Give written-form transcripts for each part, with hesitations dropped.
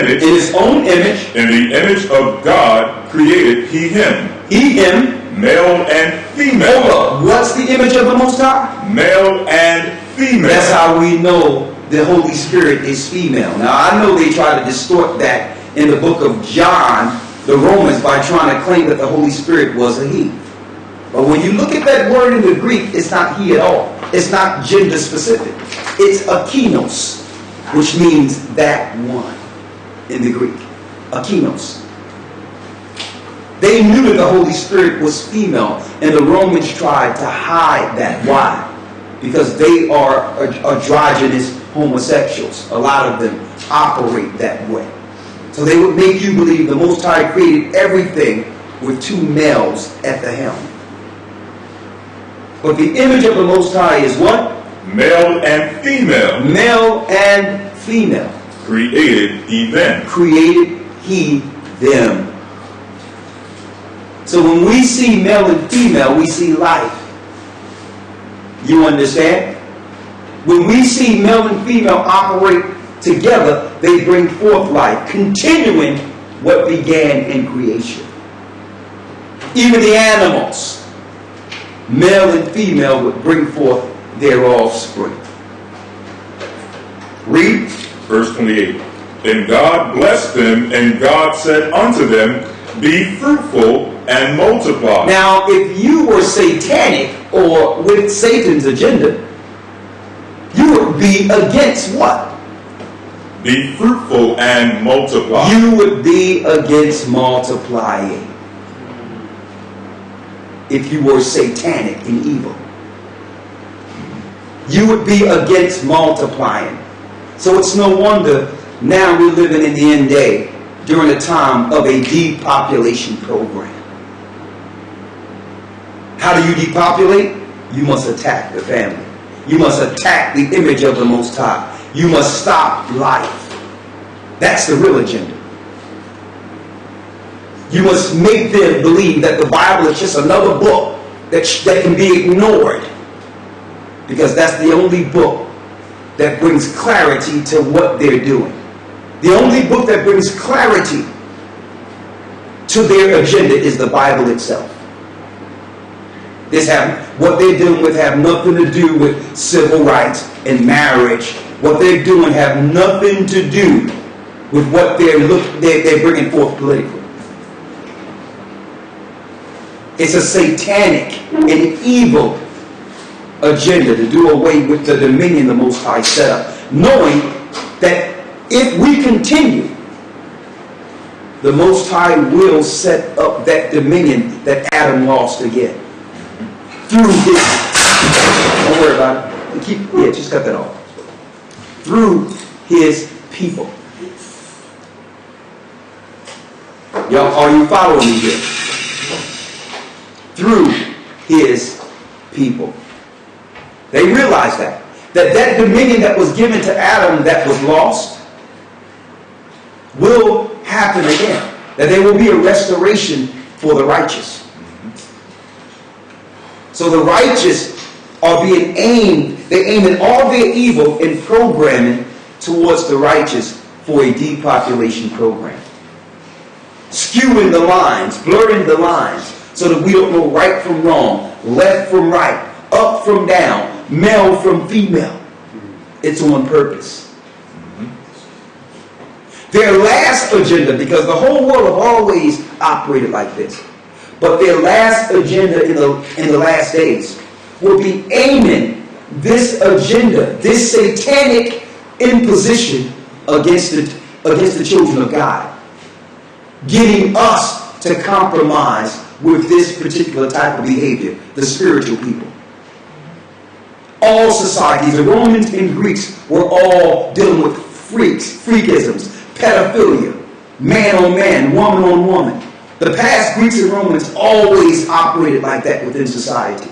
In his own image. In the image of God created he him. He him. Male and female. Hold up. What's the image of the Most High? Male and female. That's how we know the Holy Spirit is female. Now I know they try to distort that in the book of John, the Romans, by trying to claim that the Holy Spirit was a he. But when you look at that word in the Greek, it's not he at all. It's not gender specific. It's akinos, which means that one in the Greek. Akinos. They knew that the Holy Spirit was female, and the Romans tried to hide that. Why? Because they are androgynous homosexuals. A lot of them operate that way. So they would make you believe the Most High created everything with two males at the helm. But the image of the Most High is what? Male and female. Male and female. Created he them. Created he them. So when we see male and female, we see life. You understand? When we see male and female operate together, they bring forth life, continuing what began in creation. Even the animals, male and female, would bring forth their offspring. Read. Verse 28. And God blessed them, and God said unto them, be fruitful and multiply. Now, if you were satanic or with Satan's agenda, you would be against what? Be fruitful and multiply. You would be against multiplying. If you were satanic and evil, you would be against multiplying. So it's no wonder now we're living in the end day during a time of a depopulation program. How do you depopulate? You must attack the family. You must attack the image of the Most High. You must stop life. That's the real agenda. You must make them believe that the Bible is just another book that can be ignored. Because that's the only book that brings clarity to what they're doing. The only book that brings clarity to their agenda is the Bible itself. What they're doing with have nothing to do with civil rights and marriage. What they're doing have nothing to do with what they're bringing forth politically. It's a satanic and evil agenda to do away with the dominion the Most High set up, knowing that if we continue, the Most High will set up that dominion that Adam lost again. Through his, don't worry about it. Just cut that off. Through his people. Y'all, are you following me here? Through his people. They realized that dominion that was given to Adam that was lost will happen again. That there will be a restoration for the righteous. So the righteous are being aimed, they're aiming all their evil and programming towards the righteous for a depopulation program. Skewing the lines, blurring the lines, so that we don't know right from wrong, left from right, up from down, male from female. It's on purpose. Their last agenda, because the whole world have always operated like this, but their last agenda in the last days will be aiming this agenda, this satanic imposition against the children of God, getting us to compromise with this particular type of behavior, the spiritual people. All societies, the Romans and Greeks, were all dealing with freakisms, pedophilia, man on man, woman on woman. The past Greeks and Romans always operated like that within society,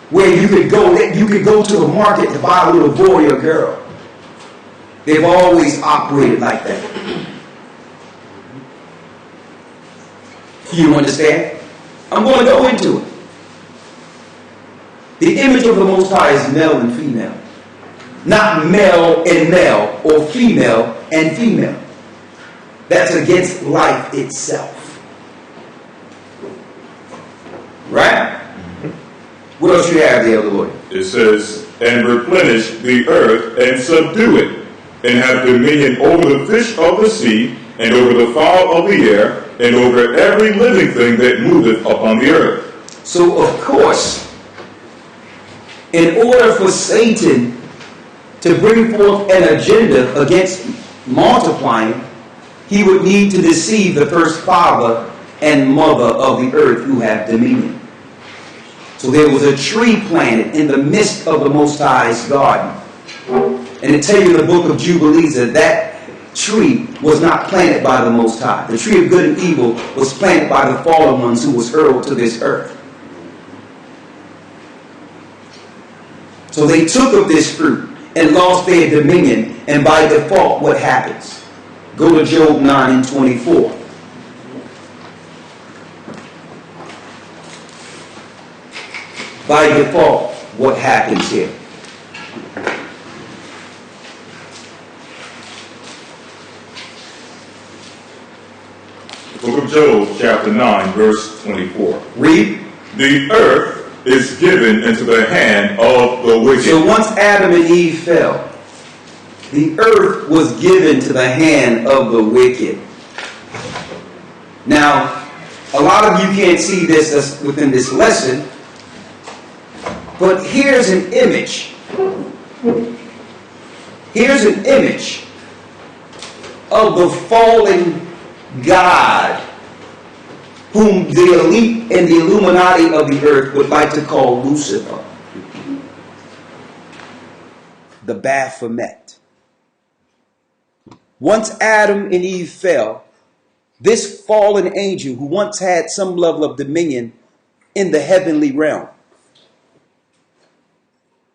where you could go to the market to buy a little boy or girl. They've always operated like that. You understand? I'm going to go into it. The image of the Most High is male and female. Not male and male or female and female. that's against life itself. Right? What else you have there, Lord? It says, and replenish the earth and subdue it, and have dominion over the fish of the sea, and over the fowl of the air, and over every living thing that moveth upon the earth. So, of course, in order for Satan to bring forth an agenda against multiplying, he would need to deceive the first father and mother of the earth who have dominion. So there was a tree planted in the midst of the Most High's garden. And it tells you in the book of Jubilees that that tree was not planted by the Most High. The tree of good and evil was planted by the fallen ones who was hurled to this earth. So they took of this fruit and lost their dominion. And by default, what happens? Go to Job 9 and 24. By default, what happens here? The book of Job, chapter 9, verse 24. Read. The earth is given into the hand of the wicked. So once Adam and Eve fell, the earth was given to the hand of the wicked. Now, a lot of you can't see this within this lesson, but here's an image. Here's an image of the fallen God, whom the elite and the Illuminati of the earth would like to call Lucifer. The Baphomet. Once Adam and Eve fell, this fallen angel who once had some level of dominion in the heavenly realm,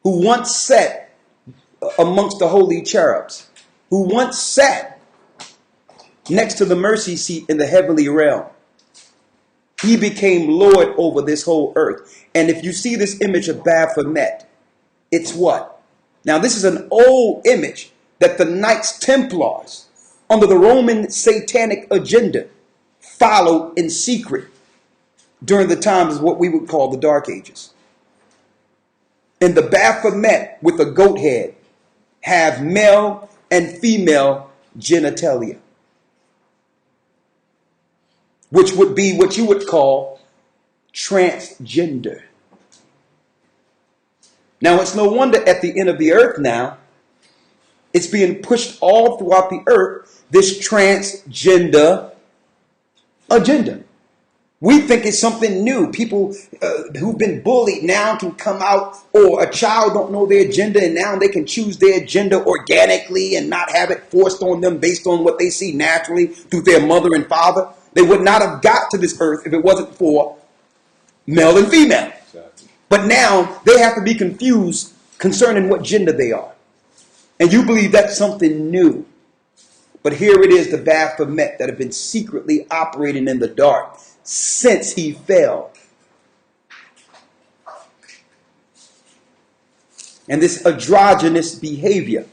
who once sat amongst the holy cherubs, who once sat next to the mercy seat in the heavenly realm, he became Lord over this whole earth. And if you see this image of Baphomet, it's what? Now this is an old image that the Knights Templars, under the Roman satanic agenda, followed in secret during the times of what we would call the Dark Ages. And the Baphomet with a goat head have male and female genitalia, which would be what you would call transgender. Now, it's no wonder at the end of the earth now, it's being pushed all throughout the earth, this transgender agenda. We think it's something new. People who've been bullied now can come out, or a child don't know their gender and now they can choose their gender organically and not have it forced on them based on what they see naturally through their mother and father. They would not have got to this earth if it wasn't for male and female. Exactly. But now they have to be confused concerning what gender they are. And you believe that's something new. But here it is, the Baphomet that have been secretly operating in the dark since he fell. And this androgynous behavior,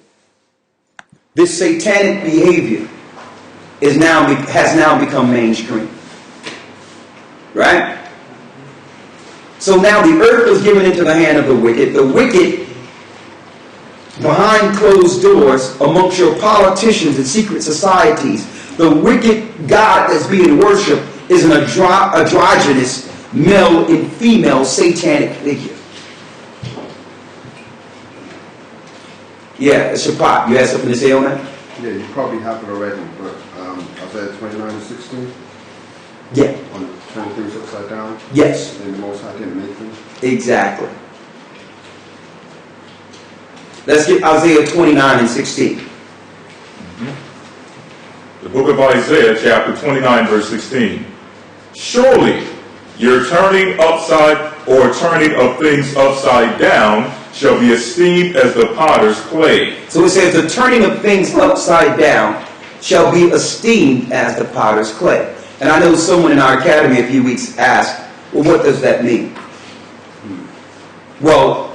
this satanic behavior has now become mainstream. Right? So now the earth was given into the hand of the wicked. The wicked, behind closed doors, amongst your politicians and secret societies, the wicked God that's being worshipped is an androgynous male and female satanic figure. Yeah, Shapat, you had something to say on that? Yeah, you probably have it already, but Isaiah 29 and 16? Yeah. On turning things upside down? Yes. And the Most High didn't make them? Exactly. Let's get Isaiah 29 and 16. The book of Isaiah, chapter 29, verse 16. Surely your turning of things upside down shall be esteemed as the potter's clay. So it says the turning of things upside down shall be esteemed as the potter's clay. And I know someone in our academy a few weeks asked, well, what does that mean? Well,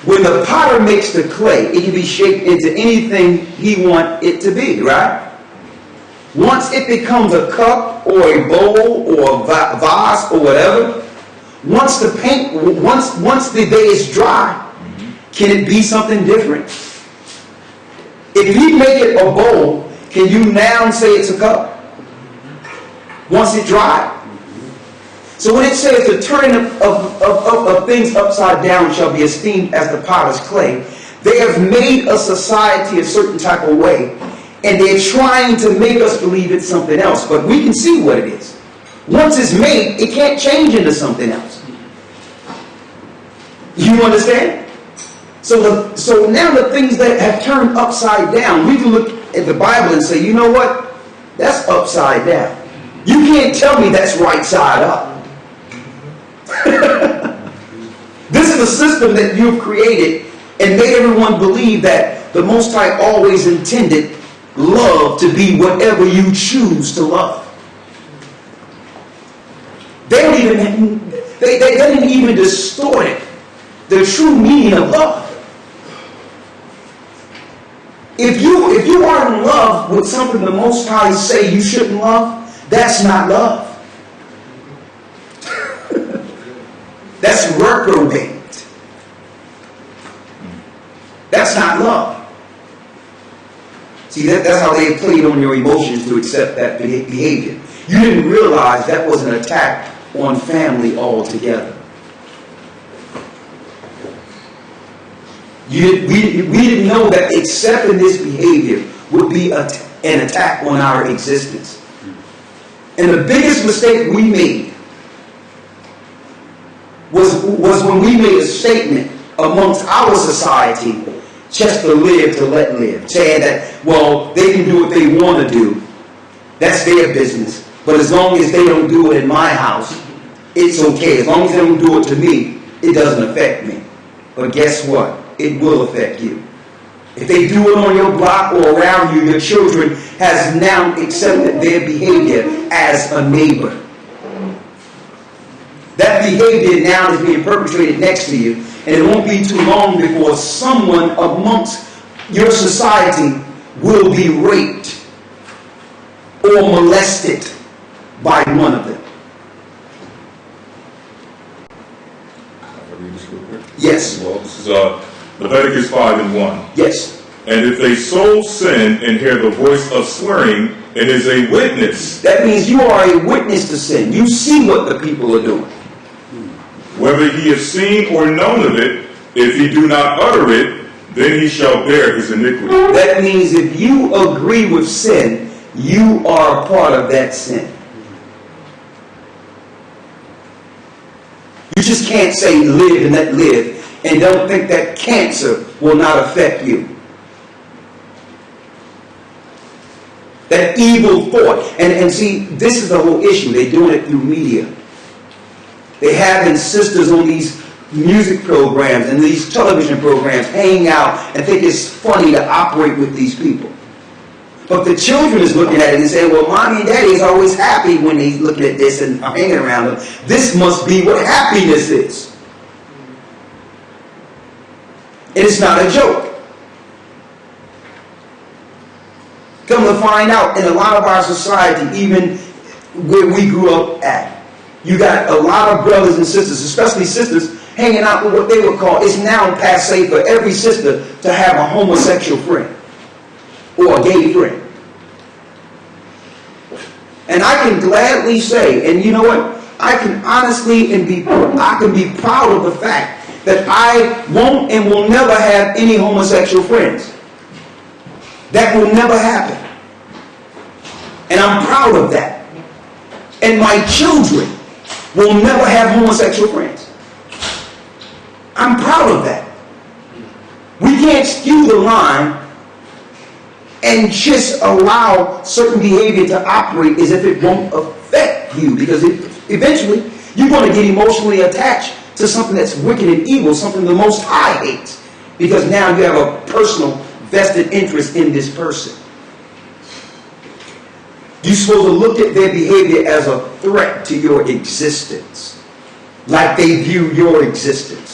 when the potter makes the clay, it can be shaped into anything he wants it to be, right? once it becomes a cup or a bowl or a vase or whatever, once the paint, once the base is dry, can it be something different? If you make it a bowl, can you now say it's a cup? Once it dries? So when it says the turning of things upside down shall be esteemed as the potter's clay, they have made a society a certain type of way, and they're trying to make us believe it's something else. But we can see what it is. Once it's made, it can't change into something else. You understand? So now the things that have turned upside down, we can look at the Bible and say, you know what? That's upside down. You can't tell me that's right side up. This is a system that you've created and made everyone believe that the Most High always intended love to be whatever you choose to love. They didn't even distort it, the true meaning of love. If you are in love with something the Most High say you shouldn't love, that's not love. That's reprobate. That's not love. See, that's how they played on your emotions to accept that behavior. You didn't realize that was an attack on family altogether. We didn't know that accepting this behavior would be an attack on our existence. And the biggest mistake we made was when we made a statement amongst our society, just to live, to let live, saying that, well, they can do what they want to do. That's their business. But as long as they don't do it in my house, it's okay. As long as they don't do it to me, it doesn't affect me. But guess what? It will affect you. If they do it on your block or around you, your children has now accepted their behavior as a neighbor. That behavior now is being perpetrated next to you, and it won't be too long before someone amongst your society will be raped or molested by one of them. Yes. Well, this is Leviticus 5:1. Yes. And if a soul sin and hear the voice of swearing and is a witness. That means you are a witness to sin. You see what the people are doing. Whether he have seen or known of it, if he do not utter it, then he shall bear his iniquity. That means if you agree with sin, you are a part of that sin. You just can't say live and let live and don't think that cancer will not affect you. That evil thought. And see, this is the whole issue. They're doing it through media. They having sisters on these music programs and these television programs hanging out and think it's funny to operate with these people. But the children is looking at it and saying, well, mommy and daddy is always happy when they're looking at this and hanging around them. This must be what happiness is. And it's not a joke. Come to find out, in a lot of our society, even where we grew up at, you got a lot of brothers and sisters, especially sisters, hanging out with what they would call, it's now passe for every sister to have a homosexual friend or a gay friend. And I can gladly say, and you know what, I can honestly be proud of the fact that I won't and will never have any homosexual friends. That will never happen. And I'm proud of that. And my children will never have homosexual friends. I'm proud of that. We can't skew the line and just allow certain behavior to operate as if it won't affect you, because eventually you're going to get emotionally attached to something that's wicked and evil, something the Most High hates, because now you have a personal vested interest in this person. You're supposed to look at their behavior as a threat to your existence, like they view your existence.